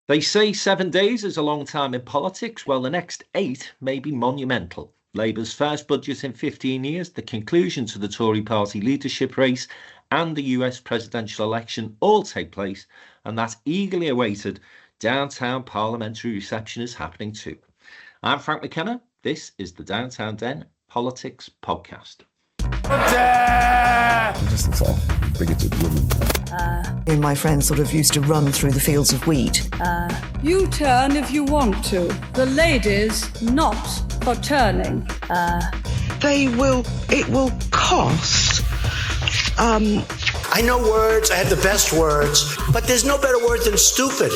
They say 7 days is a long time in politics. Well, the next 8 may be monumental. Labour's first budget in 15 years, the conclusion to the Tory party leadership race, and the US presidential election all take place, and that eagerly awaited Downtown Parliamentary Reception is happening too. I'm Frank McKenna. This is the Downtown Den Politics Podcast. Just sort of bigoted woman. Me and my friends sort of used to run through the fields of wheat. You turn if you want to. The ladies not for turning. It will cost. I know words, I have the best words, but there's no better word than stupid.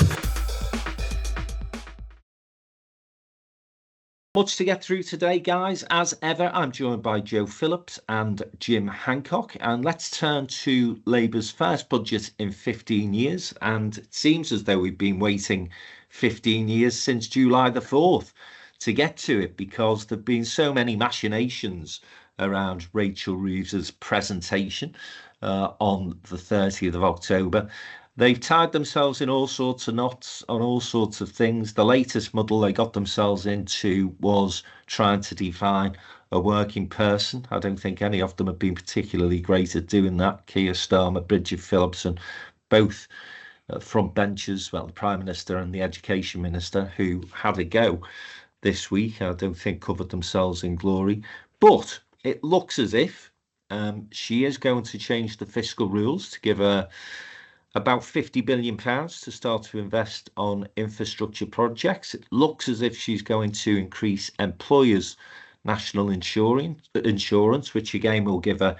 Much to get through today, guys. As ever, I'm joined by Joe Phillips and Jim Hancock. And let's turn to Labour's first budget in 15 years. And it seems as though we've been waiting 15 years since July the 4th to get to it, because there have been so many machinations around Rachel Reeves's presentation on the 30th of October. They've tied themselves in all sorts of knots on all sorts of things. The latest muddle they got themselves into was trying to define a working person. I don't think any of them have been particularly great at doing that. Keir Starmer, Bridget Phillipson, both front benchers, well, the Prime Minister and the Education Minister, who had a go this week, I don't think covered themselves in glory. But it looks as if she is going to change the fiscal rules to give her about £50 billion to start to invest on infrastructure projects. It looks as if she's going to increase employers' national insurance, which again will give her,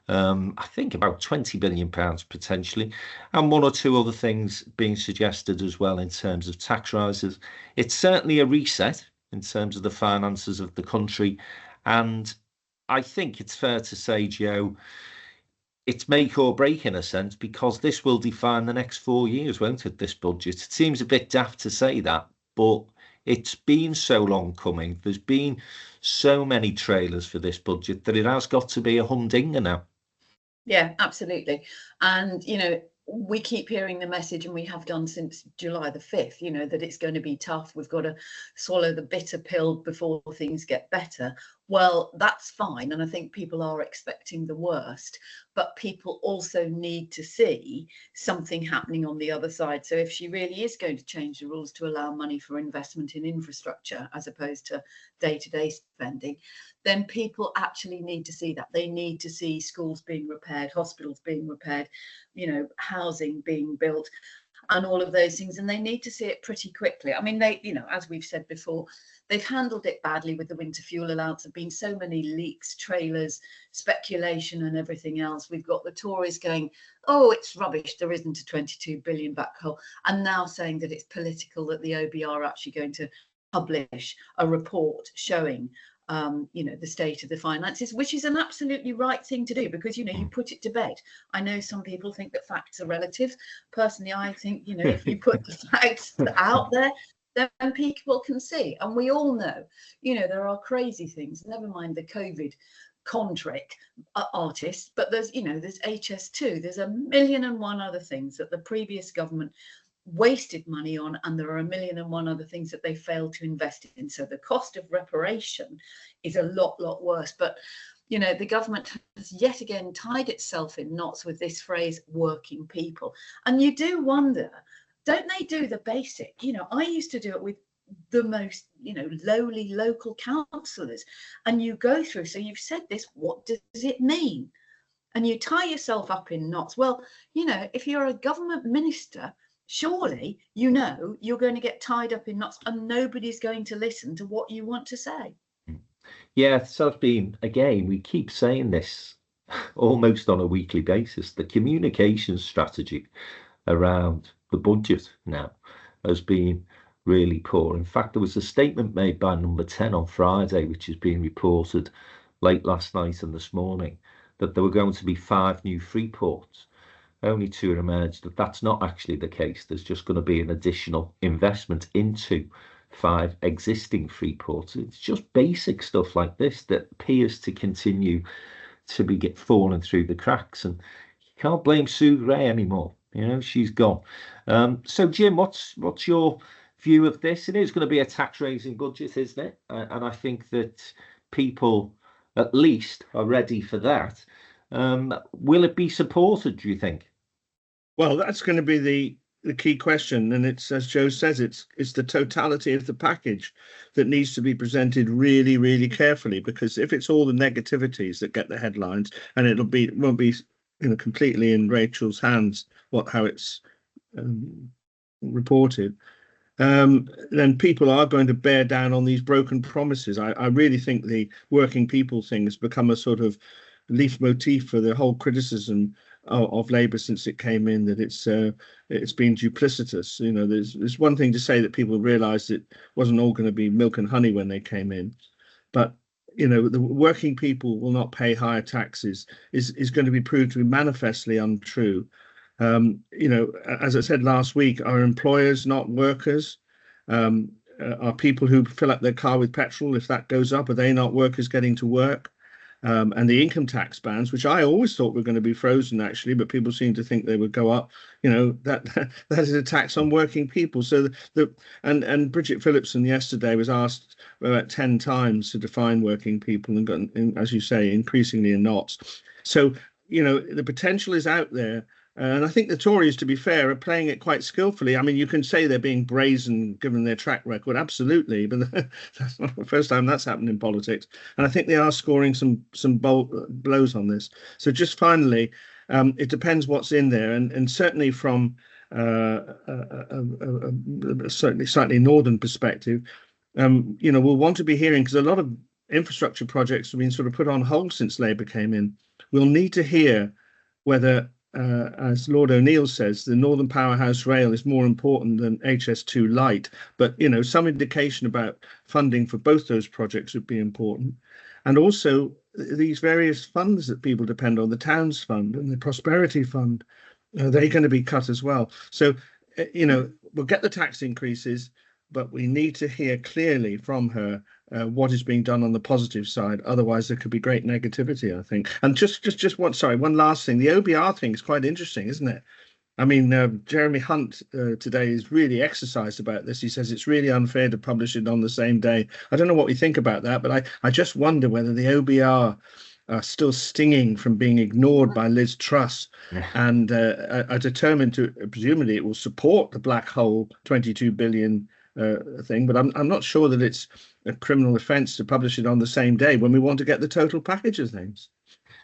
I think, about £20 billion potentially, and one or two other things being suggested as well in terms of tax rises. It's certainly a reset in terms of the finances of the country, and I think it's fair to say, Joe, it's make or break in a sense, because this will define the next 4 years, won't it, this budget? It seems a bit daft to say that, but it's been so long coming. There's been so many trailers for this budget that it has got to be a humdinger now. Yeah, absolutely. And, you know, we keep hearing the message, and we have done since July the 5th, you know, that it's going to be tough. We've got to swallow the bitter pill before things get better. Well, that's fine. And I think people are expecting the worst, but people also need to see something happening on the other side. So if she really is going to change the rules to allow money for investment in infrastructure as opposed to day-to-day spending, then people actually need to see that. They need to see schools being repaired, hospitals being repaired, you know, housing being built, and all of those things. And they need to see it pretty quickly. I mean, they, you know, as we've said before, they've handled it badly with the winter fuel allowance. There have been so many leaks, trailers, speculation and everything else. We've got the Tories going, oh, it's rubbish, there isn't a 22 billion back hole, and now saying that it's political, that the OB are actually going to publish a report showing you know, the state of the finances, which is an absolutely right thing to do, because, you know, you put it to bed. I know some people think that facts are relative. Personally, I think, you know, if you put the facts out there, then people can see. And we all know, you know, there are crazy things, never mind the COVID con-trick artists, but there's, you know, there's HS2, there's a million and one other things that the previous government wasted money on, and there are a million and one other things that they failed to invest in. So the cost of reparation is a lot worse. But, you know, the government has yet again tied itself in knots with this phrase, working people. And you do wonder, don't they do the basic? You know, I used to do it with the most, you know, lowly local councillors, and you go through, so you've said this, what does it mean? And you tie yourself up in knots. Well, you know, if you're a government minister, surely you know you're going to get tied up in knots, and nobody's going to listen to what you want to say. Yeah, so it's been, again, we keep saying this almost on a weekly basis. The communication strategy around the budget now has been really poor. In fact, there was a statement made by Number 10 on Friday, which has been reported late last night and this morning, that there were going to be 5 new free ports, only to emerge that that's not actually the case. There's just going to be an additional investment into 5 existing free ports. It's just basic stuff like this that appears to continue to be falling through the cracks. And you can't blame Sue Gray anymore, You know, she's gone. So, Jim, what's your view of this? It is going to be a tax-raising budget, isn't it? And I think that people, at least, are ready for that. Will it be supported, do you think? Well, that's going to be the key question, and it's, as Joe says, it's the totality of the package that needs to be presented really, really carefully, because if it's all the negativities that get the headlines, and it won't be completely in Rachel's hands how it's reported, then people are going to bear down on these broken promises. I really think the working people thing has become a sort of leitmotif for the whole criticism of Labour since it came in, that it's been duplicitous. There's one thing to say that people realised it wasn't all going to be milk and honey when they came in, but the working people will not pay higher taxes is going to be proved to be manifestly untrue. As I said last week, are employers not workers? Are people who fill up their car with petrol, if that goes up, are they not workers getting to work? And the income tax bans, which I always thought were going to be frozen, actually, but people seem to think they would go up. That is a tax on working people. So and Bridget Phillipson yesterday was asked about 10 times to define working people, and got, as you say, increasingly in knots. So the potential is out there. And I think the Tories, to be fair, are playing it quite skillfully. I mean, you can say they're being brazen given their track record, absolutely, but that's not the first time that's happened in politics. And I think they are scoring some blows on this. So just finally, it depends what's in there, and certainly from a slightly northern perspective, we'll want to be hearing, because a lot of infrastructure projects have been sort of put on hold since Labour came in. We'll need to hear whether, as Lord O'Neill says, the Northern Powerhouse Rail is more important than HS2 Light. But, some indication about funding for both those projects would be important. And also these various funds that people depend on, the Towns Fund and the Prosperity Fund, they're going to be cut as well. So, we'll get the tax increases, but we need to hear clearly from her what is being done on the positive side. Otherwise, there could be great negativity, I think. And just one last thing. The OBR thing is quite interesting, isn't it? I mean, Jeremy Hunt today is really exercised about this. He says it's really unfair to publish it on the same day. I don't know what we think about that, but I just wonder whether the OBR are still stinging from being ignored by Liz Truss, and are determined to, presumably it will support the black hole 22 billion thing, but I'm not sure that it's a criminal offence to publish it on the same day when we want to get the total package of things.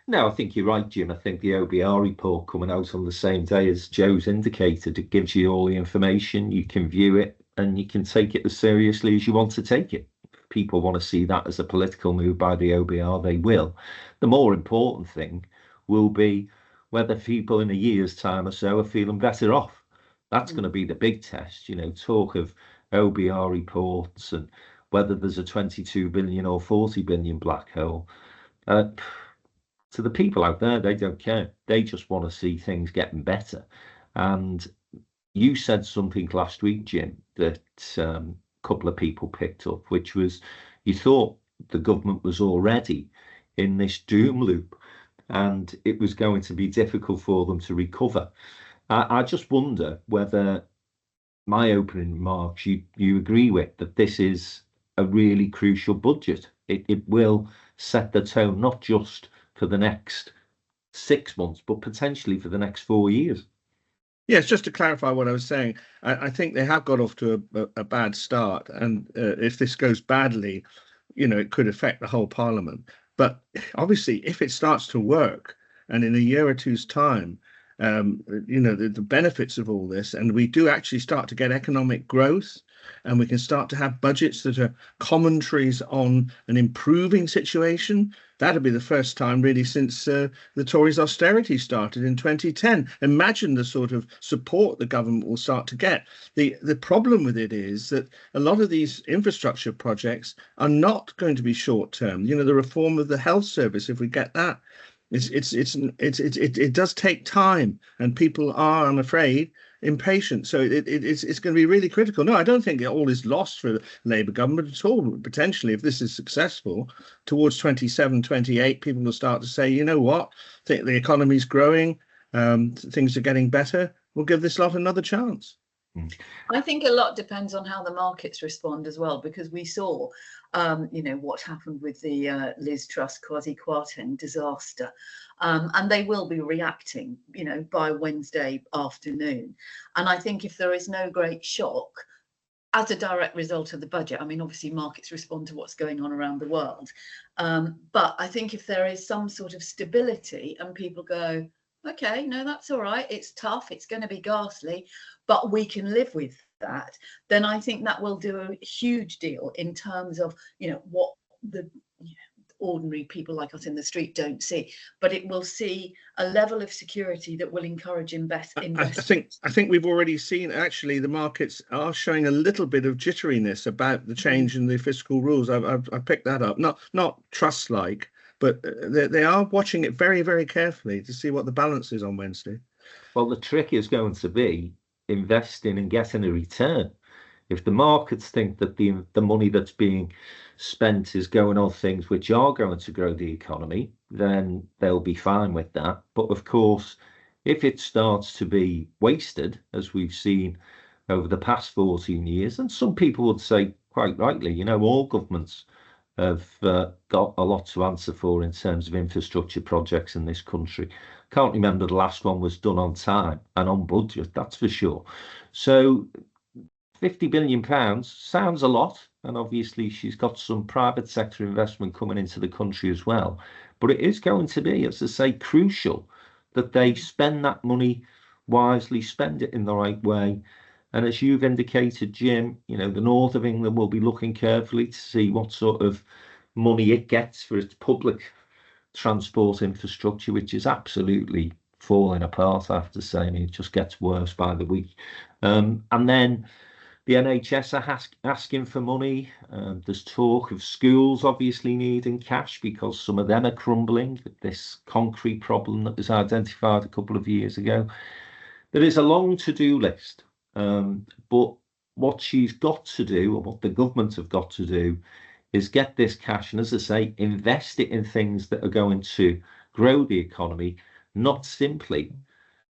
No, I think you're right, Jim. I think the OBR report coming out on the same day, as Joe's indicated, it gives you all the information, you can view it, and you can take it as seriously as you want to take it. If people want to see that as a political move by the OBR, they will. The more important thing will be whether people in a year's time or so are feeling better off. That's going to be the big test. Talk of OBR reports and whether there's a 22 billion or 40 billion black hole. To the people out there, they don't care. They just want to see things getting better. And you said something last week, Jim, that a couple of people picked up, which was you thought the government was already in this doom loop and it was going to be difficult for them to recover. I just wonder whether my opening remarks you agree with, that this is a really crucial budget. It will set the tone, not just for the next 6 months, but potentially for the next 4 years. Yes, just to clarify what I was saying, I think they have got off to a bad start. And if this goes badly, it could affect the whole Parliament. But obviously, if it starts to work, and in a year or two's time, the benefits of all this, and we do actually start to get economic growth, and we can start to have budgets that are commentaries on an improving situation. That'll be the first time really since the Tories' austerity started in 2010. Imagine the sort of support the government will start to get. The problem with it is that a lot of these infrastructure projects are not going to be short term. The reform of the health service, if we get that, it does take time, and people are, I'm afraid, impatient. So it's going to be really critical. No, I don't think it all is lost for the Labour government at all. Potentially, if this is successful, towards 27, 28, people will start to say, you know what, the economy's growing, things are getting better. we'll give this lot another chance. I think a lot depends on how the markets respond as well, because we saw, what happened with the Liz Truss Kwasi Kwarteng disaster, and they will be reacting, by Wednesday afternoon. And I think if there is no great shock as a direct result of the budget, I mean, obviously markets respond to what's going on around the world, but I think if there is some sort of stability and people go, okay, no, that's all right, it's tough, it's going to be ghastly, but we can live with that, then I think that will do a huge deal in terms of, what the ordinary people like us in the street don't see, but it will see a level of security that will encourage investment. I think we've already seen, actually, the markets are showing a little bit of jitteriness about the change in the fiscal rules. I've picked that up, not trust-like, but they are watching it very, very carefully to see what the balance is on Wednesday. Well, the trick is going to be investing and getting a return. If the markets think that the money that's being spent is going on things which are going to grow the economy, then they'll be fine with that. But of course, if it starts to be wasted, as we've seen over the past 14 years, and some people would say quite rightly, all governments have got a lot to answer for in terms of infrastructure projects in this country. Can't remember the last one was done on time and on budget, that's for sure. So £50 billion sounds a lot, and obviously she's got some private sector investment coming into the country as well. But it is going to be, as I say, crucial that they spend that money wisely, spend it in the right way. And as you've indicated, Jim, the north of England will be looking carefully to see what sort of money it gets for its public transport infrastructure, which is absolutely falling apart, I have to say. I mean, it just gets worse by the week. And then the NHS are asking for money. There's talk of schools obviously needing cash because some of them are crumbling. This concrete problem that was identified a couple of years ago. There is a long to-do list. But what she's got to do, or what the government have got to do, is get this cash and, as I say, invest it in things that are going to grow the economy, not simply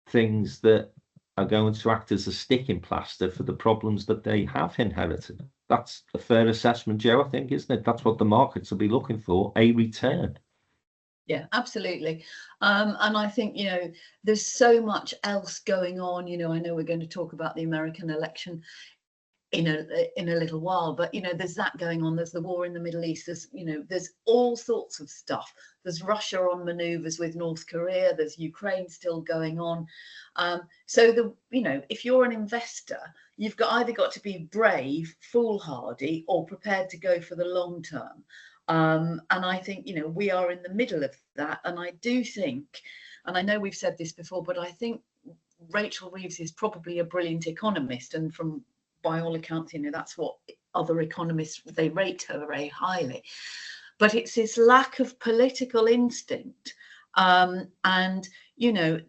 things that are going to act as a sticking plaster for the problems that they have inherited. That's a fair assessment, Joe, I think, isn't it? That's what the markets will be looking for, a return. Yeah, absolutely. And I think, there's so much else going on. I know we're going to talk about the American election in a little while, but, there's that going on. There's the war in the Middle East. There's all sorts of stuff. There's Russia on maneuvers with North Korea. There's Ukraine still going on. So if you're an investor, you've either got to be brave, foolhardy, or prepared to go for the long term. And I think, we are in the middle of that. And I do think, and I know we've said this before, but I think Rachel Reeves is probably a brilliant economist. And by all accounts, that's what other economists, they rate her very highly. But it's this lack of political instinct. And,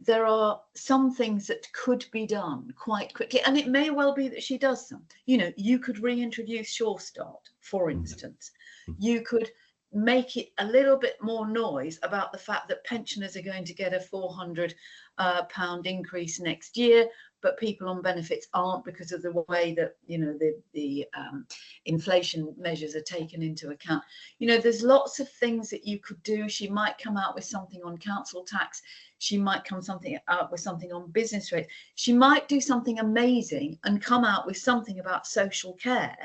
there are some things that could be done quite quickly. And it may well be that she does them. You could reintroduce Sure Start, for instance. You could make it a little bit more noise about the fact that pensioners are going to get a £400 increase next year, but people on benefits aren't because of the way that the inflation measures are taken into account. There's lots of things that you could do. She might come out with something on council tax. She might come out with something on business rates. She might do something amazing and come out with something about social care,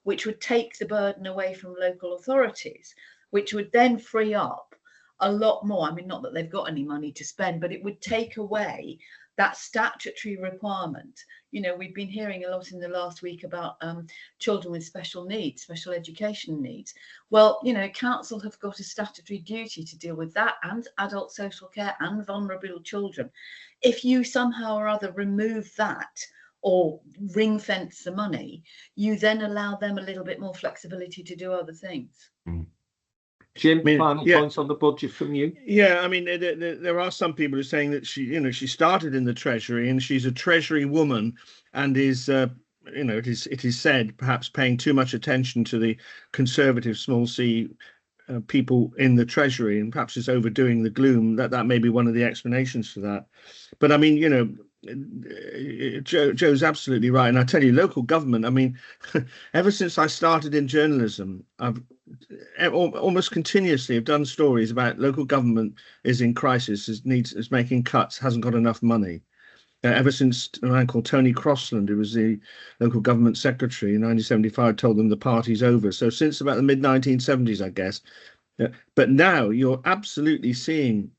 which would take the burden away from local authorities, which would then free up a lot more. I mean, not that they've got any money to spend, but it would take away that statutory requirement. We've been hearing a lot in the last week about children with special needs, special education needs. Well, council have got a statutory duty to deal with that, and adult social care and vulnerable children. If you somehow or other remove that or ring fence the money, you then allow them a little bit more flexibility to do other things. Jim, final points on the budget from you? Yeah, I mean, there are some people who are saying that she started in the Treasury and she's a Treasury woman and is, it is said, perhaps paying too much attention to the Conservative small c people in the Treasury, and perhaps is overdoing the gloom. That may be one of the explanations for that. But I mean, Joe's absolutely right. And I tell you, local government, I mean, ever since I started in journalism, I've almost continuously have done stories about local government is in crisis, is making cuts, hasn't got enough money. Ever since a man called Tony Crossland, who was the local government secretary in 1975, told them the party's over. So since about the mid-1970s, I guess. But now you're absolutely seeing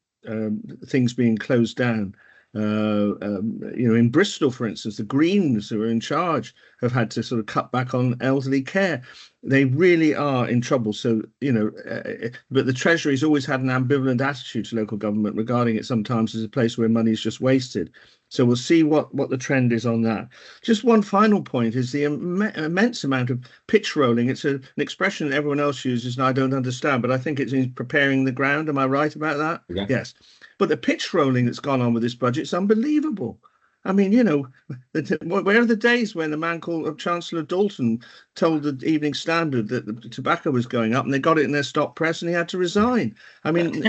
things being closed down. In Bristol, for instance, the Greens, who are in charge, have had to sort of cut back on elderly care. They really are in trouble. So, but the Treasury's always had an ambivalent attitude to local government, regarding it sometimes as a place where money is just wasted. So we'll see what the trend is on that. Just one final point is the immense amount of pitch rolling. It's an expression that everyone else uses and I don't understand, but I think it's in preparing the ground. Am I right about that? Yeah. Yes. But the pitch rolling that's gone on with this budget is unbelievable. I mean, where are the days when the man called Chancellor Dalton told the Evening Standard that the tobacco was going up and they got it in their stop press and he had to resign? I mean,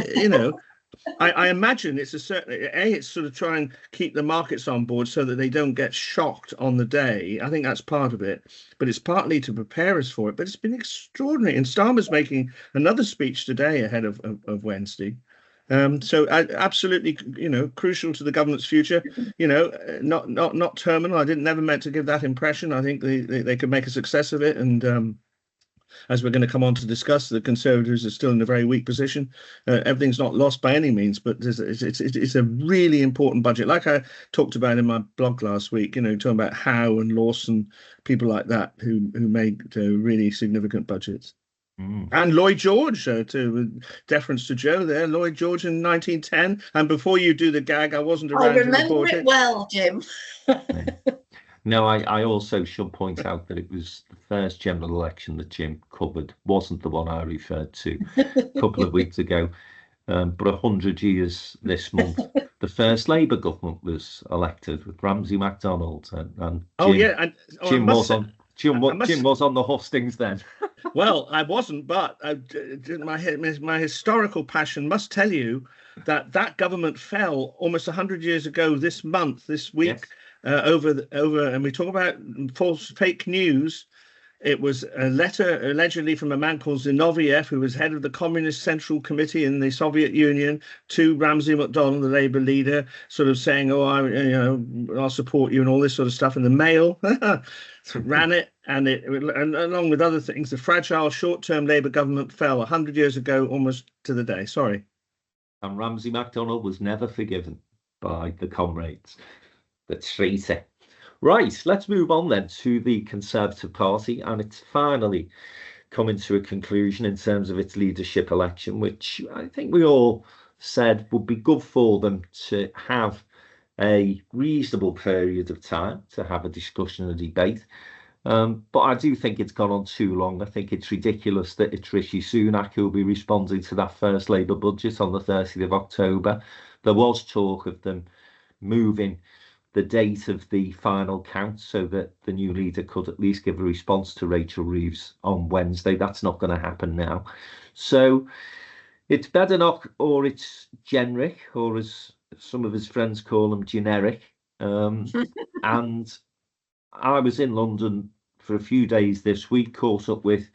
I imagine it's it's sort of try and keep the markets on board so that they don't get shocked on the day. I think that's part of it, but it's partly to prepare us for it. But it's been extraordinary. And Starmer's making another speech today ahead of Wednesday. So absolutely, crucial to the government's future. Not terminal. I never meant to give that impression. I think they could make a success of it. And as we're going to come on to discuss, the Conservatives are still in a very weak position. Everything's not lost by any means, but it's a really important budget. Like I talked about in my blog last week, talking about Howe and Lawson, people like that who made really significant budgets. And Lloyd George, to deference to Joe there, Lloyd George in 1910. And before you do the gag, I wasn't around. I remember it well, Jim. No, I also should point out that it was the first general election that Jim covered, wasn't the one I referred to a couple of weeks ago. But 100 years this month, the first Labour government was elected with Ramsay MacDonald. And Jim, Jim was on the hustings then. Well, I wasn't, but my historical passion must tell you that government fell almost 100 years ago this week. Yes. And we talk about fake news. It was a letter allegedly from a man called Zinoviev, who was head of the Communist Central Committee in the Soviet Union, to Ramsay MacDonald, the Labour leader, sort of saying, I'll support you and all this sort of stuff. And the Mail ran it, and along with other things, the fragile short-term Labour government fell 100 years ago, almost to the day. Sorry. And Ramsay MacDonald was never forgiven by the comrades. The traitor. Right, let's move on then to the Conservative Party, and it's finally coming to a conclusion in terms of its leadership election, which I think we all said would be good for them to have a reasonable period of time to have a discussion and debate. But I do think it's gone on too long. I think it's ridiculous that it's Rishi Sunak who will be responding to that first Labour budget on the 30th of October. There was talk of them moving the date of the final count so that the new leader could at least give a response to Rachel Reeves on Wednesday. That's not going to happen now. So it's Badenoch, or it's generic, or as some of his friends call him, generic. And I was in London for a few days this week, caught up with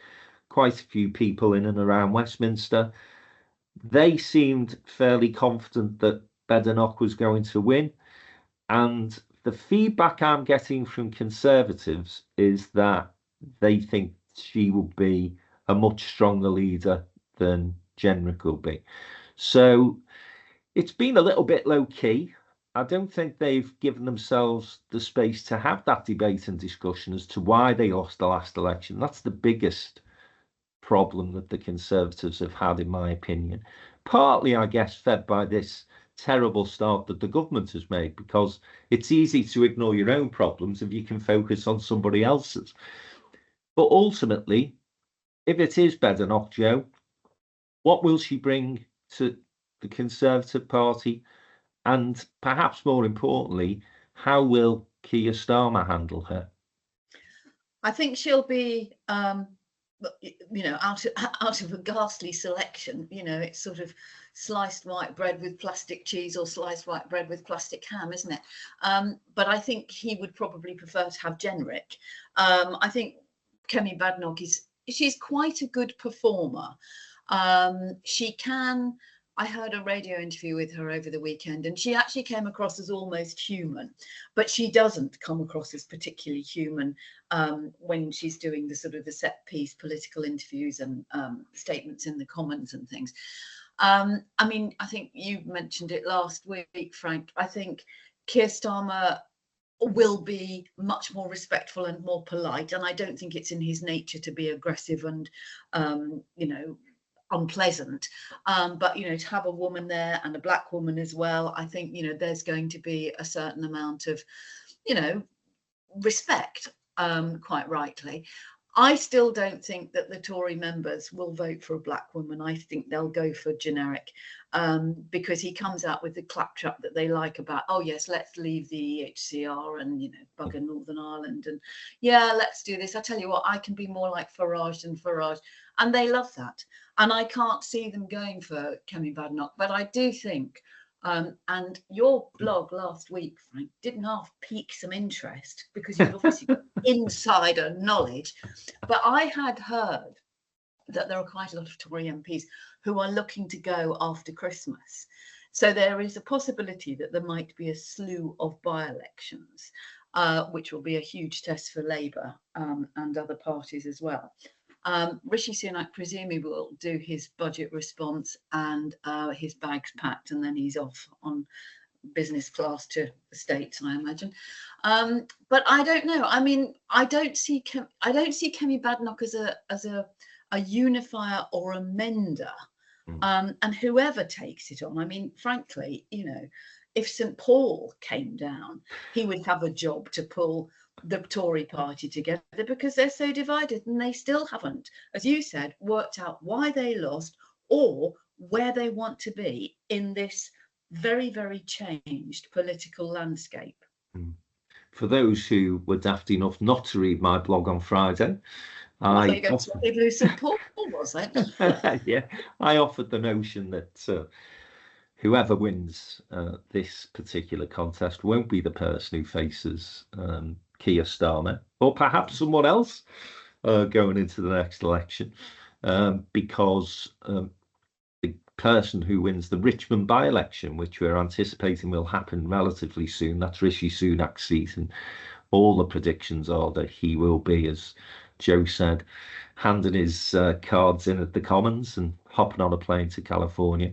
quite a few people in and around Westminster. They seemed fairly confident that Badenoch was going to win. And the feedback I'm getting from Conservatives is that they think she will be a much stronger leader than Jenrick will be. So it's been a little bit low key. I don't think they've given themselves the space to have that debate and discussion as to why they lost the last election. That's the biggest problem that the Conservatives have had, in my opinion. Partly, I guess, fed by this terrible start that the government has made, because it's easy to ignore your own problems if you can focus on somebody else's. But ultimately, if it is Badenoch, Joe, what will she bring to the Conservative Party? And perhaps more importantly, how will Keir Starmer handle her? I think she'll be out of a ghastly selection. It's sort of sliced white bread with plastic cheese or sliced white bread with plastic ham, isn't it? But I think he would probably prefer to have generic. I think Kemi Badenoch she's quite a good performer. I heard a radio interview with her over the weekend, and she actually came across as almost human, but she doesn't come across as particularly human when she's doing the sort of the set piece political interviews and statements in the Commons and things. I think you mentioned it last week, Frank. I think Keir Starmer will be much more respectful and more polite, and I don't think it's in his nature to be aggressive and unpleasant, but to have a woman there and a black woman as well, I think there's going to be a certain amount of respect, quite rightly. I still don't think that the Tory members will vote for a black woman. I think they'll go for generic, because he comes out with the claptrap that they like about, oh yes, let's leave the EHCR and bugger Northern Ireland, and yeah, let's do this. I tell you what, I can be more like Farage than Farage, and they love that. And I can't see them going for Kemi Badenoch, but I do think, and your blog last week, Frank, didn't half pique some interest because you've obviously got insider knowledge. But I had heard that there are quite a lot of Tory MPs who are looking to go after Christmas. So there is a possibility that there might be a slew of by-elections, which will be a huge test for Labour and other parties as well. Rishi Sunak presumably will do his budget response and his bags packed, and then he's off on business class to the States, I imagine. But I don't know. I don't see Kemi Badenoch as a unifier or a mender. And whoever takes it on, frankly, if St Paul came down, he would have a job to pull the Tory party together, because they're so divided, and they still haven't, as you said, worked out why they lost or where they want to be in this very, very changed political landscape. For those who were daft enough not to read my blog on Friday, St Paul, was it? Yeah, I offered the notion that whoever wins this particular contest won't be the person who faces Keir Starmer, or perhaps someone else going into the next election, because the person who wins the Richmond by-election, which we're anticipating will happen relatively soon, that's Rishi Sunak's seat, and all the predictions are that he will be, as Joe said, handing his cards in at the Commons and hopping on a plane to California.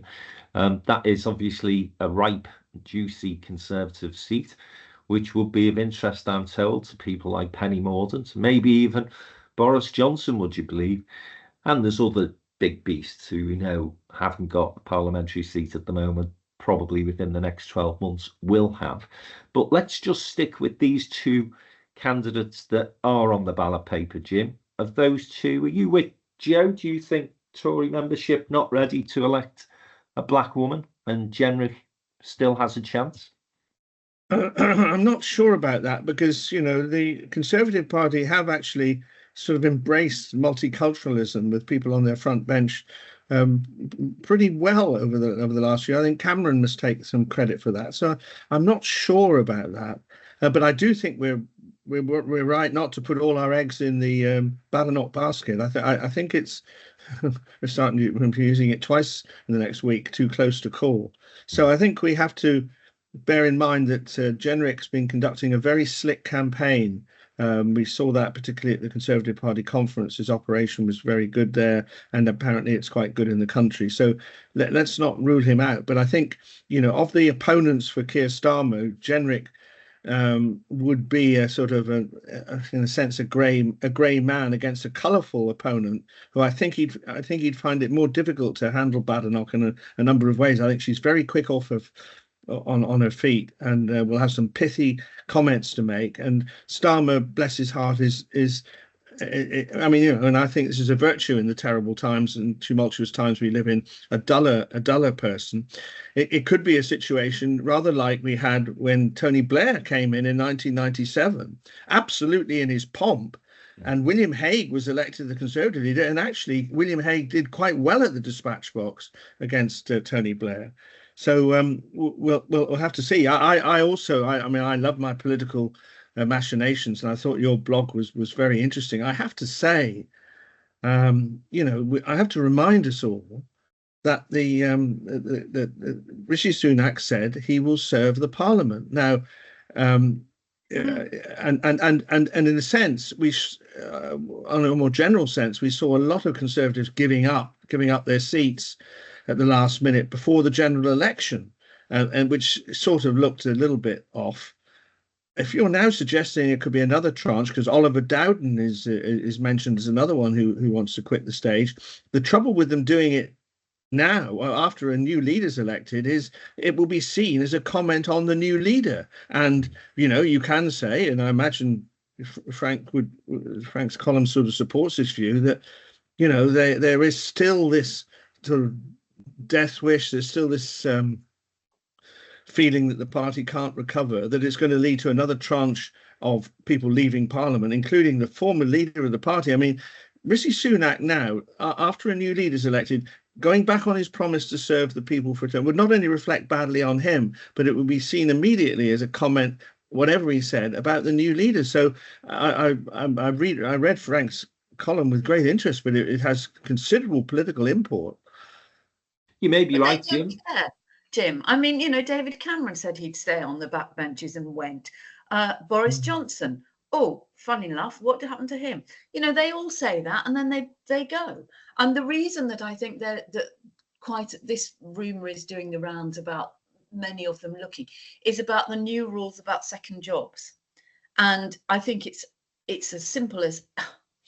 That is obviously a ripe, juicy Conservative seat, which would be of interest, I'm told, to people like Penny Mordaunt, maybe even Boris Johnson, would you believe? And there's other big beasts who we know haven't got a parliamentary seat at the moment, probably within the next 12 months will have. But let's just stick with these two candidates that are on the ballot paper, Jim. Of those two, are you with Joe? Do you think Tory membership not ready to elect a black woman and Jenrick still has a chance? I'm not sure about that, because the Conservative Party have actually sort of embraced multiculturalism with people on their front bench pretty well over the last year. I think Cameron must take some credit for that. So I'm not sure about that, but I do think we're right not to put all our eggs in the Badenoch basket. I think it's we're starting to using it twice in the next week. Too close to call. So I think we have to bear in mind that Jenrick's been conducting a very slick campaign. We saw that particularly at the Conservative Party conference. His operation was very good there, and apparently it's quite good in the country. So let's not rule him out. But I think, of the opponents for Keir Starmer, Jenrick would be a sort of, in a sense, a grey man against a colourful opponent who I think he'd find it more difficult to handle Badenoch in a number of ways. I think she's very quick on her feet, and will have some pithy comments to make. And Starmer, bless his heart, and I think this is a virtue in the terrible times and tumultuous times we live in, a duller person. It could be a situation rather like we had when Tony Blair came in 1997, absolutely in his pomp, And William Hague was elected the Conservative leader, and actually William Hague did quite well at the dispatch box against Tony Blair. So we'll have to see. I mean, I love my political machinations, and I thought your blog was very interesting. I have to say, you know, I have to remind us all that the Rishi Sunak said he will serve the Parliament. Now, and in a sense, on a more general sense, we saw a lot of Conservatives giving up their seats at the last minute before the general election, and which sort of looked a little bit off. If you're now suggesting it could be another tranche, because Oliver Dowden is mentioned as another one who wants to quit the stage, the trouble with them doing it now, after a new leader's elected, is it will be seen as a comment on the new leader. And, you know, you can say, and I imagine Frank's column sort of supports this view, that, you know, there is still this sort of death wish, there's still this feeling that the party can't recover, that it's going to lead to another tranche of people leaving Parliament, including the former leader of the party. I mean, Rishi Sunak now, after a new leader's elected, going back on his promise to serve the people for a term would not only reflect badly on him, but it would be seen immediately as a comment, whatever he said, about the new leader. So I read Frank's column with great interest, but it has considerable political import. You may be But right, they don't Jim. care, Jim. I mean, you know, David Cameron said he'd stay on the backbenches and went. Boris Johnson, oh, funny enough, what happened to him? You know, they all say that, and then they go. And the reason that I think that quite this rumour is doing the rounds about many of them looking is about the new rules about second jobs. And I think it's as simple as,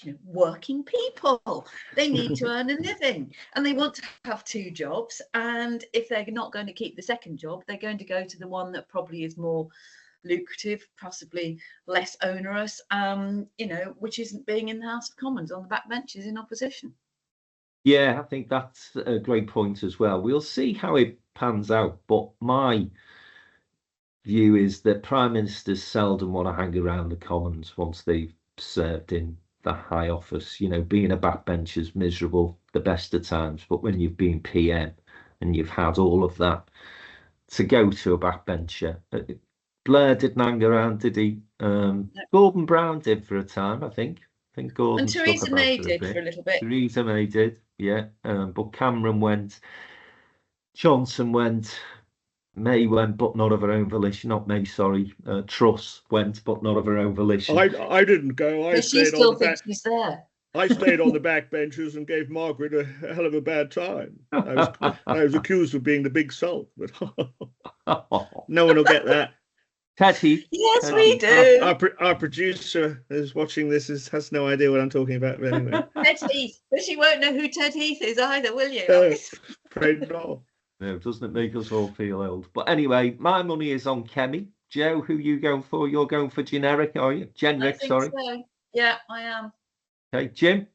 you know, working people, they need to earn a living, and they want to have two jobs. And if they're not going to keep the second job, they're going to go to the one that probably is more lucrative, possibly less onerous, you know, which isn't being in the House of Commons on the backbenches in opposition. Yeah, I think that's a great point as well. We'll see how it pans out, but my view is that prime ministers seldom want to hang around the Commons once they've served in the high office. You know, being a backbencher's miserable the best of times, but when you've been PM and you've had all of that, to go to a backbencher. Blair didn't hang around, did he? Gordon Brown did for a time, I think. Gordon. And Theresa May did for a little bit. Theresa May did, yeah. But Cameron went, Johnson went, May went, but not of her own volition. Not May, sorry. Truss went, but not of her own volition. I didn't go. She still thinks he's there. I stayed on the backbenches and gave Margaret a hell of a bad time. I was accused of being the big sulk, but no one will get that. Ted Heath. Yes, we do. Our producer is watching this, has no idea what I'm talking about. But anyway. Ted Heath, but she won't know who Ted Heath is either, will you? Afraid not. No, doesn't it make us all feel old? But anyway, my money is on Kemi. Joe, who you going for? You're going for generic, are you? Generic, sorry. So. Yeah, I am. Okay, Jim?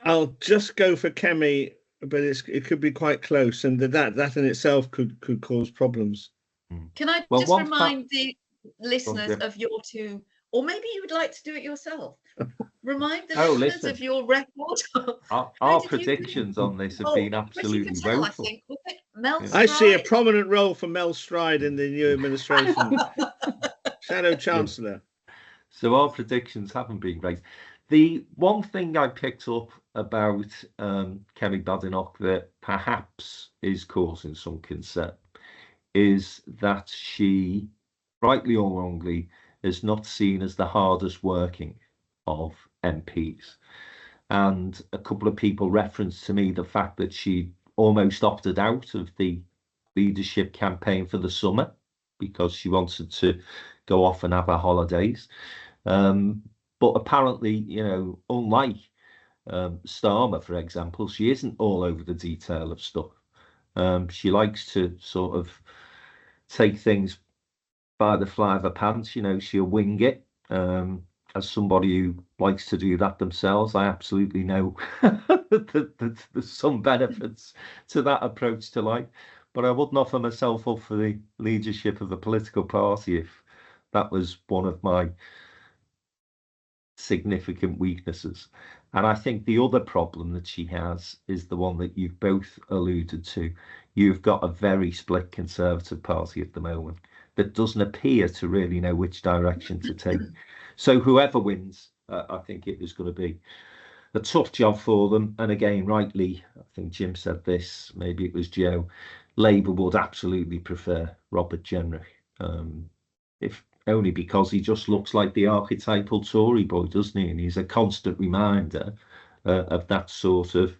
I'll just go for Kemi, but it could be quite close, and that in itself could cause problems. Can I just remind the listeners of your two, or maybe you would like to do it yourself. Remind the listeners of your record. Our predictions on this have been absolutely woeful. I see a prominent role for Mel Stride in the new administration. Shadow Chancellor. So our predictions haven't been great. The one thing I picked up about Kemi Badenoch that perhaps is causing some concern is that she, rightly or wrongly, is not seen as the hardest working of MPs. And a couple of people referenced to me the fact that she almost opted out of the leadership campaign for the summer because she wanted to go off and have her holidays. But apparently, you know, unlike Starmer, for example, she isn't all over the detail of stuff. She likes to sort of take things by the fly of her pants. You know, she'll wing it. As somebody who likes to do that themselves, I absolutely know that there's some benefits to that approach to life. But I wouldn't offer myself up for the leadership of a political party if that was one of my significant weaknesses. And I think the other problem that she has is the one that you've both alluded to. You've got a very split Conservative Party at the moment that doesn't appear to really know which direction to take. So whoever wins, I think it is going to be a tough job for them. And again, rightly, I think Jim said this, maybe it was Joe, Labour would absolutely prefer Robert Jenrick, if only because he just looks like the archetypal Tory boy, doesn't he? And he's a constant reminder of that sort of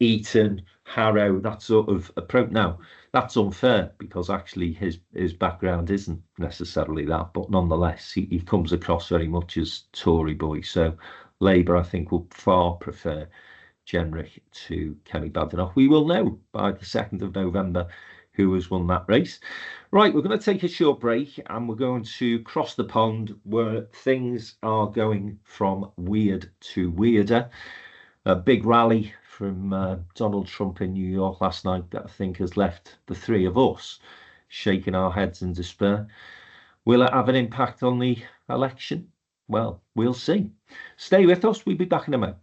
Eton, Harrow, that sort of approach. Now, that's unfair because actually his background isn't necessarily that, but nonetheless, he comes across very much as Tory boy. So Labour, I think, will far prefer Jenrick to Kenny Badenoch. We will know by the 2nd of November who has won that race. Right, we're going to take a short break and we're going to cross the pond where things are going from weird to weirder. A big rally from Donald Trump in New York last night that I think has left the three of us shaking our heads in despair. Will it have an impact on the election? Well, we'll see. Stay with us. We'll be back in a moment.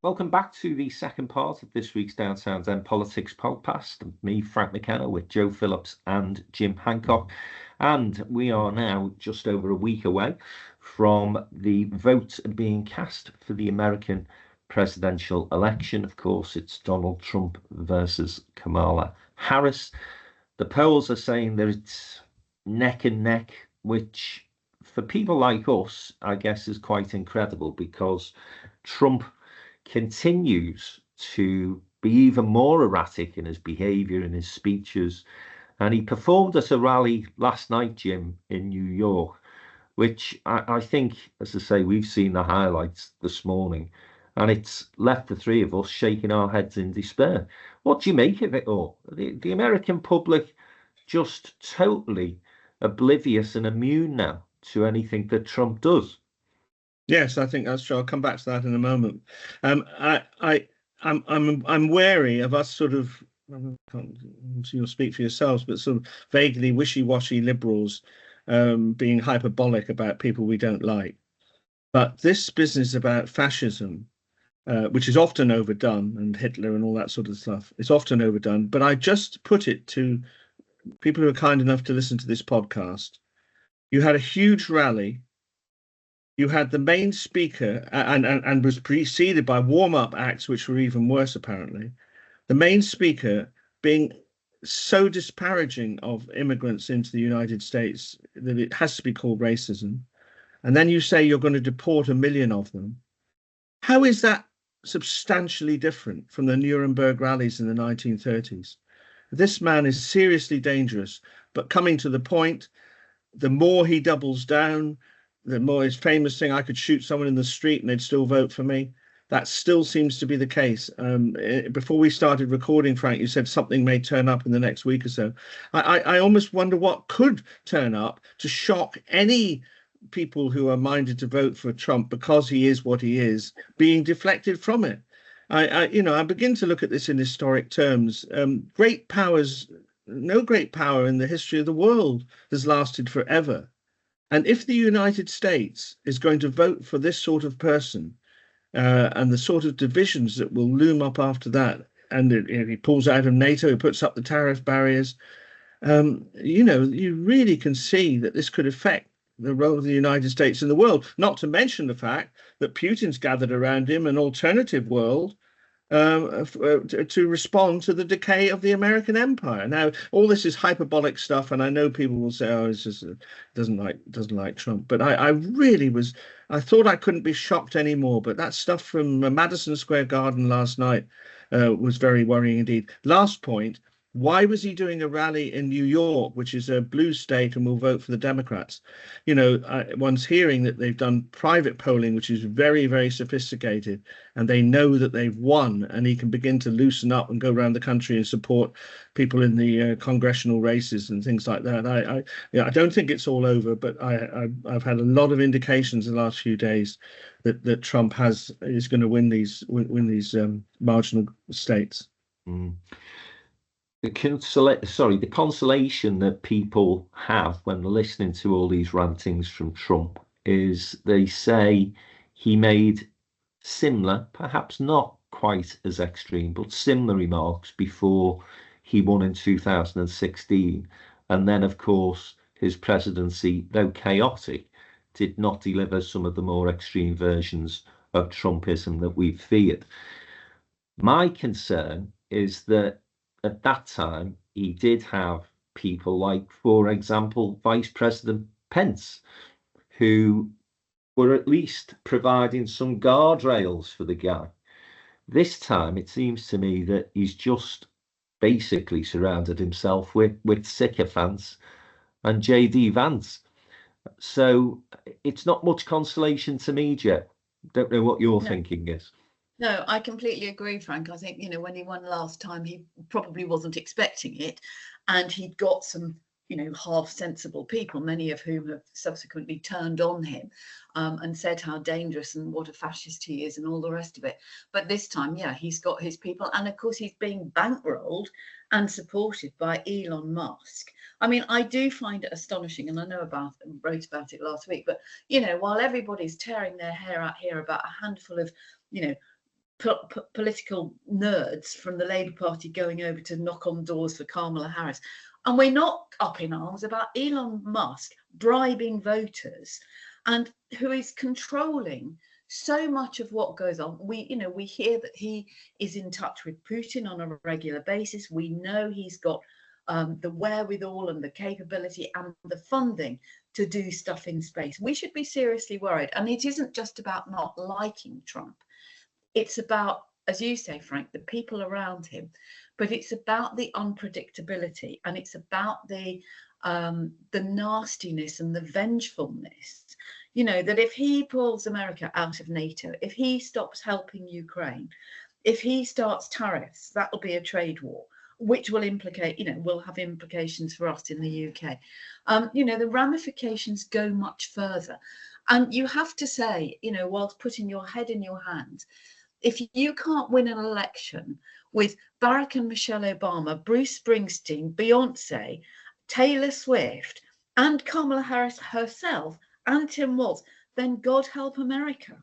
Welcome back to the second part of this week's Downtown Politics podcast. Me, Frank McKenna, with Joe Phillips and Jim Hancock. And we are now just over a week away from the vote being cast for the American presidential election. Of course, it's Donald Trump versus Kamala Harris. The polls are saying that it's neck and neck, which for people like us, I guess, is quite incredible because Trump continues to be even more erratic in his behaviour and his speeches. And he performed at a rally last night, Jim, in New York, which I think, as I say, we've seen the highlights this morning, and it's left the three of us shaking our heads in despair. What do you make of it all? The American public just totally oblivious and immune now to anything that Trump does. Yes, I think that's true. I'll come back to that in a moment. I'm wary of us sort of, you'll speak for yourselves, but sort of vaguely wishy-washy liberals being hyperbolic about people we don't like. But this business about fascism, which is often overdone, and Hitler and all that sort of stuff, it's often overdone. But I just put it to people who are kind enough to listen to this podcast. You had a huge rally. You had the main speaker and was preceded by warm-up acts, which were even worse, apparently. The main speaker being so disparaging of immigrants into the United States that it has to be called racism. And then you say you're going to deport 1 million of them. How is that substantially different from the Nuremberg rallies in the 1930s? This man is seriously dangerous, but coming to the point, the more he doubles down, the more his famous thing, I could shoot someone in the street and they'd still vote for me. That still seems to be the case. Before we started recording, Frank, you said something may turn up in the next week or so. I almost wonder what could turn up to shock any people who are minded to vote for Trump because he is what he is, being deflected from it. I begin to look at this in historic terms. Great powers, no great power in the history of the world has lasted forever. And if the United States is going to vote for this sort of person and the sort of divisions that will loom up after that, and if he pulls out of NATO, he puts up the tariff barriers, you really can see that this could affect the role of the United States in the world, not to mention the fact that Putin's gathered around him an alternative world to respond to the decay of the American empire. Now, all this is hyperbolic stuff, and I know people will say, "Oh, it's just doesn't like Trump." But I really I thought I couldn't be shocked anymore. But that stuff from Madison Square Garden last night was very worrying indeed. Last point. Why was he doing a rally in New York, which is a blue state and will vote for the Democrats? One's hearing that they've done private polling, which is very, very sophisticated, and they know that they've won, and he can begin to loosen up and go around the country and support people in the congressional races and things like that. I don't think it's all over, but I've had a lot of indications in the last few days that Trump is going to win these marginal states. Mm. the consolation that people have when they're listening to all these rantings from Trump is they say he made similar, perhaps not quite as extreme, but similar remarks before he won in 2016. And then, of course, his presidency, though chaotic, did not deliver some of the more extreme versions of Trumpism that we've feared. My concern is that at that time, he did have people like, for example, Vice President Pence, who were at least providing some guardrails for the guy. This time, it seems to me that he's just basically surrounded himself with sycophants and J.D. Vance. So it's not much consolation to me, Joe. Don't know what your thinking is. No, I completely agree, Frank. I think, when he won last time, he probably wasn't expecting it. And he'd got some, half sensible people, many of whom have subsequently turned on him and said how dangerous and what a fascist he is and all the rest of it. But this time, he's got his people. And of course, he's being bankrolled and supported by Elon Musk. I mean, I do find it astonishing, and I wrote about it last week, but, while everybody's tearing their hair out here about a handful of, political nerds from the Labour Party going over to knock on doors for Kamala Harris, and we're not up in arms about Elon Musk bribing voters and who is controlling so much of what goes on. We hear that he is in touch with Putin on a regular basis. We know he's got the wherewithal and the capability and the funding to do stuff in space. We should be seriously worried. And it isn't just about not liking Trump. It's about, as you say, Frank, the people around him, but it's about the unpredictability, and it's about the nastiness and the vengefulness. That if he pulls America out of NATO, if he stops helping Ukraine, if he starts tariffs, that'll be a trade war, which will will have implications for us in the UK. The ramifications go much further. And you have to say, whilst putting your head in your hands, if you can't win an election with Barack and Michelle Obama, Bruce Springsteen, Beyonce, Taylor Swift, and Kamala Harris herself, and Tim Walz, then God help America.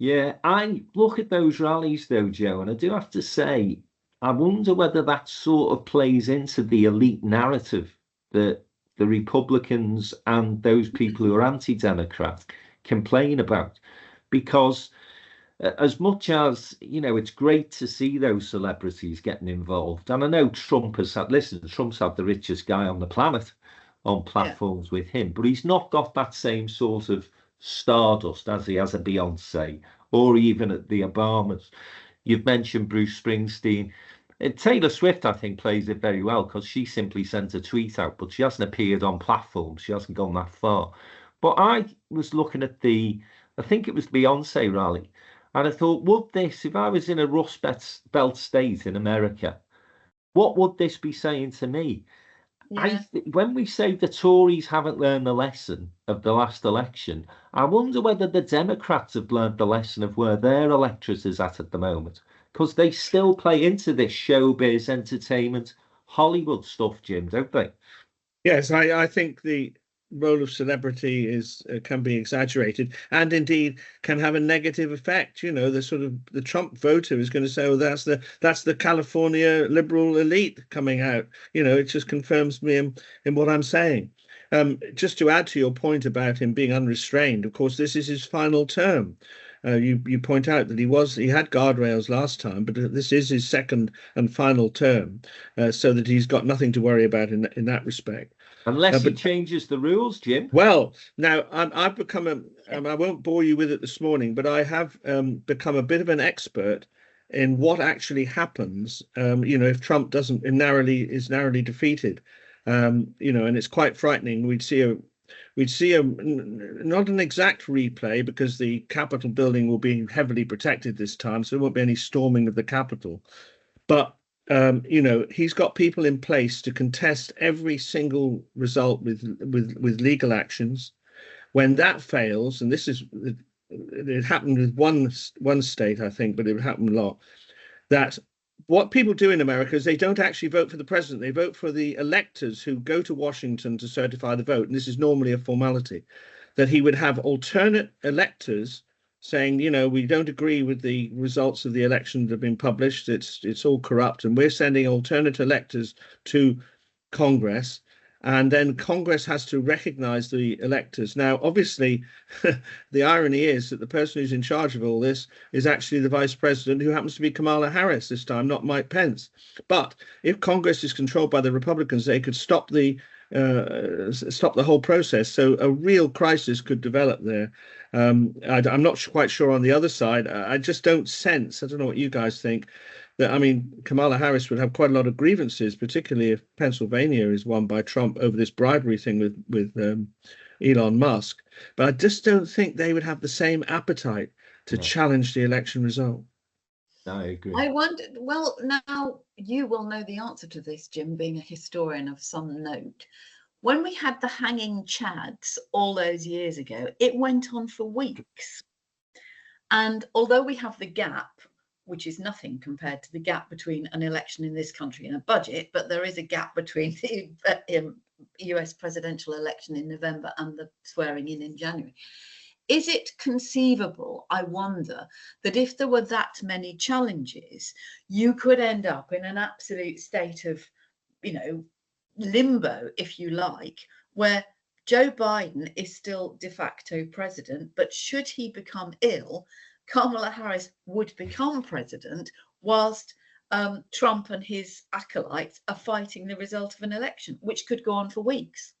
Yeah, I look at those rallies though, Joe, and I do have to say, I wonder whether that sort of plays into the elite narrative that the Republicans and those people who are anti-Democrat complain about. Because as much as, it's great to see those celebrities getting involved. And I know Trump's had the richest guy on the planet on platforms with him, but he's not got that same sort of stardust as he has a Beyonce or even at the Obamas. You've mentioned Bruce Springsteen. Taylor Swift, I think, plays it very well because she simply sent a tweet out, but she hasn't appeared on platforms. She hasn't gone that far. But I was looking at I think it was the Beyonce rally, and I thought, if I was in a Rust Belt state in America, what would this be saying to me? Yeah. When we say the Tories haven't learned the lesson of the last election, I wonder whether the Democrats have learned the lesson of where their electorate is at the moment, because they still play into this showbiz, entertainment, Hollywood stuff, Jim, don't they? Yes, I think the role of celebrity can be exaggerated, and indeed can have a negative effect. The Trump voter is going to say, that's the California liberal elite coming out. It just confirms me in what I'm saying. Just to add to your point about him being unrestrained, of course, this is his final term. You point out that he had guardrails last time, but this is his second and final term, so that he's got nothing to worry about in that respect. Unless he changes the rules, Jim. Well, now I've become I won't bore you with it this morning, but I have become a bit of an expert in what actually happens, if Trump is narrowly defeated, and it's quite frightening. We'd see not an exact replay because the Capitol building will be heavily protected this time, so there won't be any storming of the Capitol, but he's got people in place to contest every single result with legal actions. When that fails, and it happened with one state, I think, but it would happen a lot, that what people do in America is they don't actually vote for the president. They vote for the electors who go to Washington to certify the vote. And this is normally a formality, that he would have alternate electors saying, you know, we don't agree with the results of the election that have been published. It's all corrupt. And we're sending alternate electors to Congress. And then Congress has to recognize the electors. Now, obviously, the irony is that the person who's in charge of all this is actually the vice president, who happens to be Kamala Harris this time, not Mike Pence. But if Congress is controlled by the Republicans, they could stop the whole process. So a real crisis could develop there. I'm not quite sure on the other side. I just don't sense, I don't know what you guys think, that, I mean, Kamala Harris would have quite a lot of grievances, particularly if Pennsylvania is won by Trump over this bribery thing with Elon Musk. But I just don't think they would have the same appetite to challenge the election result. I agree. I wonder, well, now you will know the answer to this, Jim, being a historian of some note. When we had the hanging chads all those years ago, it went on for weeks. And although we have the gap, which is nothing compared to the gap between an election in this country and a budget, but there is a gap between the US presidential election in November and the swearing in January. Is it conceivable, I wonder, that if there were that many challenges, you could end up in an absolute state of, you know, limbo, if you like, where Joe Biden is still de facto president, but should he become ill, Kamala Harris would become president, whilst Trump and his acolytes are fighting the result of an election, which could go on for weeks.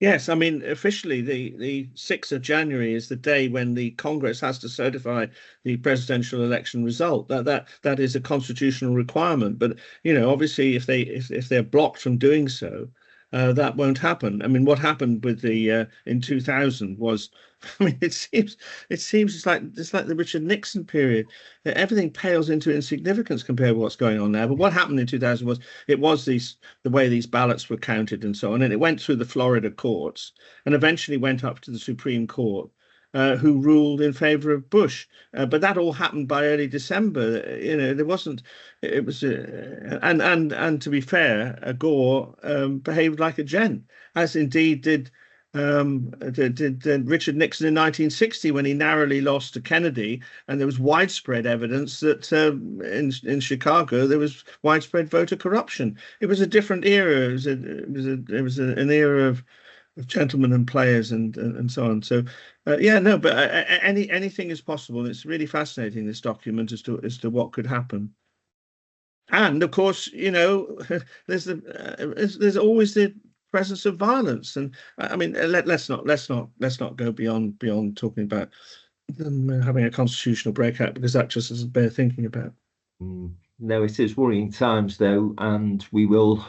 Yes, I mean, officially, the 6th of January is the day when the Congress has to certify the presidential election result. That is a constitutional requirement. But, you know, obviously, if they're blocked from doing so, that won't happen. I mean, what happened with the in 2000 was, I mean, it seems it's like the Richard Nixon period. Everything pales into insignificance compared with what's going on now. But what happened in 2000 was the way these ballots were counted and so on, and it went through the Florida courts and eventually went up to the Supreme Court, who ruled in favor of Bush. But that all happened by early December. You know, there wasn't. It was, and to be fair, Gore behaved like a gent, as indeed did Richard Nixon in 1960 when he narrowly lost to Kennedy, and there was widespread evidence that in Chicago there was widespread voter corruption. It was a different era. It was an era of gentlemen and players and so on. So but anything is possible. It's really fascinating, this document, as to what could happen. And of course, you know, there's always the presence of violence. And I mean, let's not go beyond talking about them having a constitutional breakout, because that just doesn't bear thinking about. No, it is worrying times though, and we will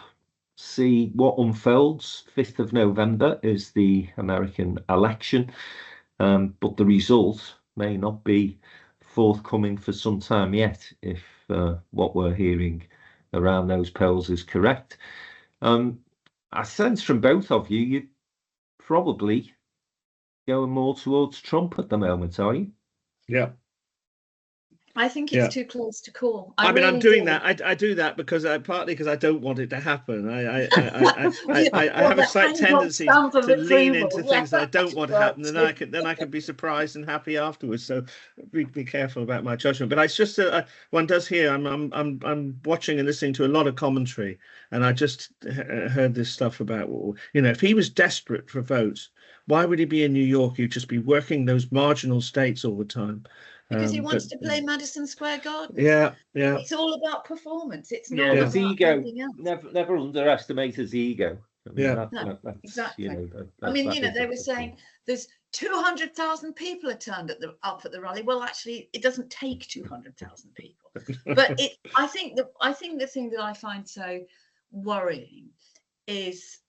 see what unfolds. 5th of November is the American election, but the result may not be forthcoming for some time yet, if what we're hearing around those polls is correct. I sense from both of you, you're probably going more towards Trump at the moment, are you? Yeah. I think it's too close to call. I mean, I'm doing that. I do that because partly because I don't want it to happen. I have a slight tendency to lean into things that I don't want to happen, and then I can be surprised and happy afterwards. So be careful about my judgment. But it's just one does hear. I'm watching and listening to a lot of commentary, and I just heard this stuff about, you know, if he was desperate for votes, why would he be in New York? He'd just be working those marginal states all the time. Because he wants to play Madison Square Garden. Yeah. It's all about performance. It's not about ego. anything else. Never underestimate his ego. I mean, no, exactly. You know, I mean, you know, they were saying there's 200,000 people are turned up at the rally. Well, actually, it doesn't take 200,000 people. But I think the thing that I find so worrying is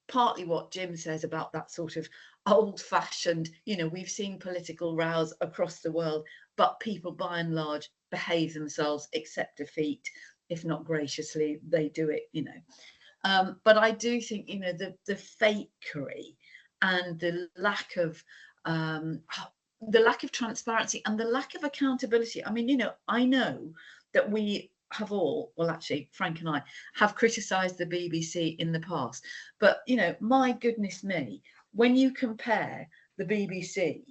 partly what Jim says about that sort of old-fashioned, you know, we've seen political rows across the world, but people by and large behave themselves, accept defeat, if not graciously, they do it, you know. But I do think, you know, the fakery and the lack of the lack of transparency and the lack of accountability. I mean, you know, I know that we have all, well, actually, Frank and I have criticised the BBC in the past, but, you know, my goodness me, when you compare the BBC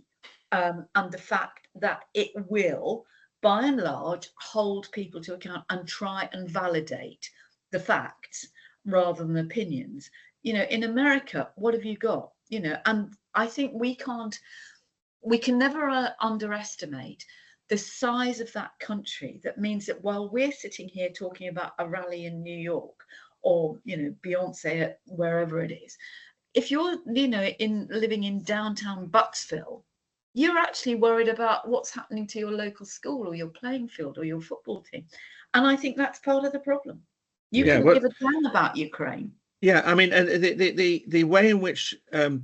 and the fact that it will, by and large, hold people to account and try and validate the facts rather than opinions. You know, in America, what have you got? You know, and I think we can never underestimate the size of that country. That means that while we're sitting here talking about a rally in New York, or, you know, Beyonce at wherever it is, if you're, you know, living in downtown Bucksville, you're actually worried about what's happening to your local school or your playing field or your football team. And I think that's part of the problem. You can give a damn about Ukraine. Yeah, I mean, and the way in which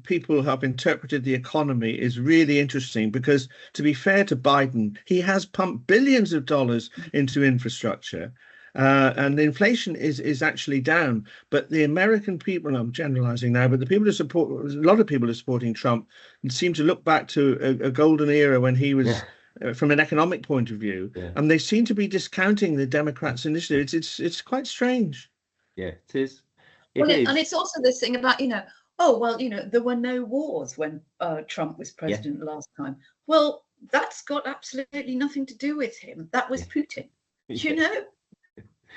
people have interpreted the economy is really interesting, because, to be fair to Biden, he has pumped billions of dollars into infrastructure, and the inflation is actually down. But the American people, and I'm generalizing now, but the people who support, a lot of people are supporting Trump, and seem to look back to a golden era when he was, from an economic point of view, and they seem to be discounting the Democrats' initiative. It's quite strange. Yeah, it is. And it's also this thing about, you know, oh, well, you know, there were no wars when Trump was president last time. Well, that's got absolutely nothing to do with him. That was Putin, you know?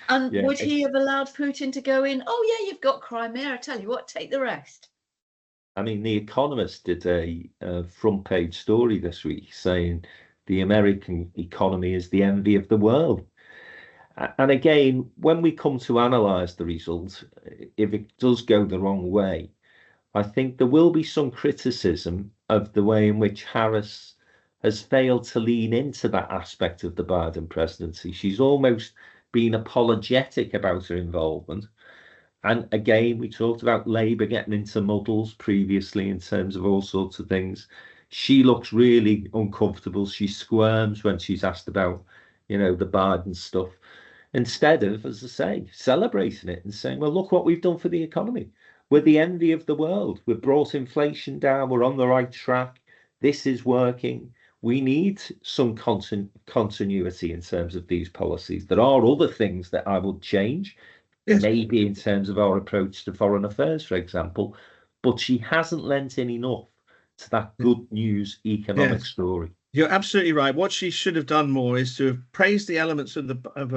And would he have allowed Putin to go in? Oh, yeah, you've got Crimea. I tell you what, take the rest. I mean, The Economist did a front page story this week saying the American economy is the envy of the world. And again, when we come to analyse the result, if it does go the wrong way, I think there will be some criticism of the way in which Harris has failed to lean into that aspect of the Biden presidency. She's almost been apologetic about her involvement. And again, we talked about Labour getting into muddles previously in terms of all sorts of things. She looks really uncomfortable. She squirms when she's asked about, you know, the Biden stuff, instead of, as I say, celebrating it and saying, well, look what we've done for the economy. We're the envy of the world. We've brought inflation down. We're on the right track. This is working. We need some continuity in terms of these policies. There are other things that I would change, maybe in terms of our approach to foreign affairs, for example, but she hasn't lent in enough to that good news economic story. You're absolutely right. What she should have done more is to have praised the elements of a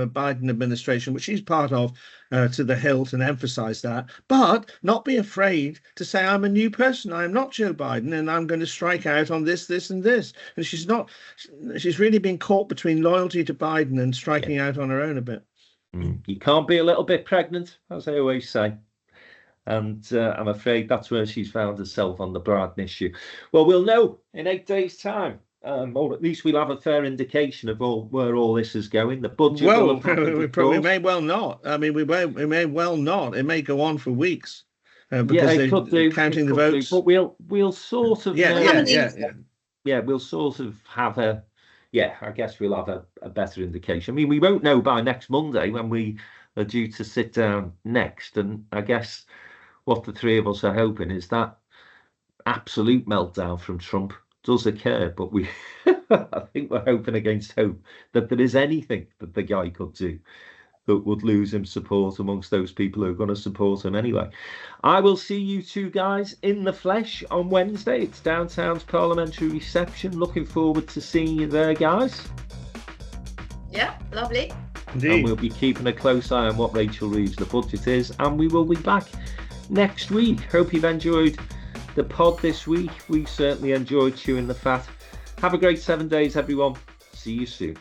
Biden administration, which she's part of, to the hilt, and emphasize that, but not be afraid to say, I'm a new person. I am not Joe Biden, and I'm going to strike out on this, this, and this. And she's really been caught between loyalty to Biden and striking out on her own a bit. You can't be a little bit pregnant, as I always say. And I'm afraid that's where she's found herself on the Biden issue. Well, we'll know in 8 days' time. Or at least we'll have a fair indication of where all this is going. The budget. Well, we may well not. I mean, we may well not. It may go on for weeks because they're counting the votes. But we'll sort of we'll sort of have a I guess we'll have a better indication. I mean, we won't know by next Monday when we are due to sit down next. And I guess what the three of us are hoping is that absolute meltdown from Trump does occur, but I think we're hoping against hope that there is anything that the guy could do that would lose him support amongst those people who are going to support him anyway. I will see you two guys in the flesh on Wednesday. It's Downtown's Parliamentary Reception. Looking forward to seeing you there, guys. Yeah, lovely. Indeed. And we'll be keeping a close eye on what Rachel Reeves' the budget is, and we will be back next week. Hope you've enjoyed the pod this week. We've certainly enjoyed chewing the fat. Have a great 7 days, everyone. See you soon.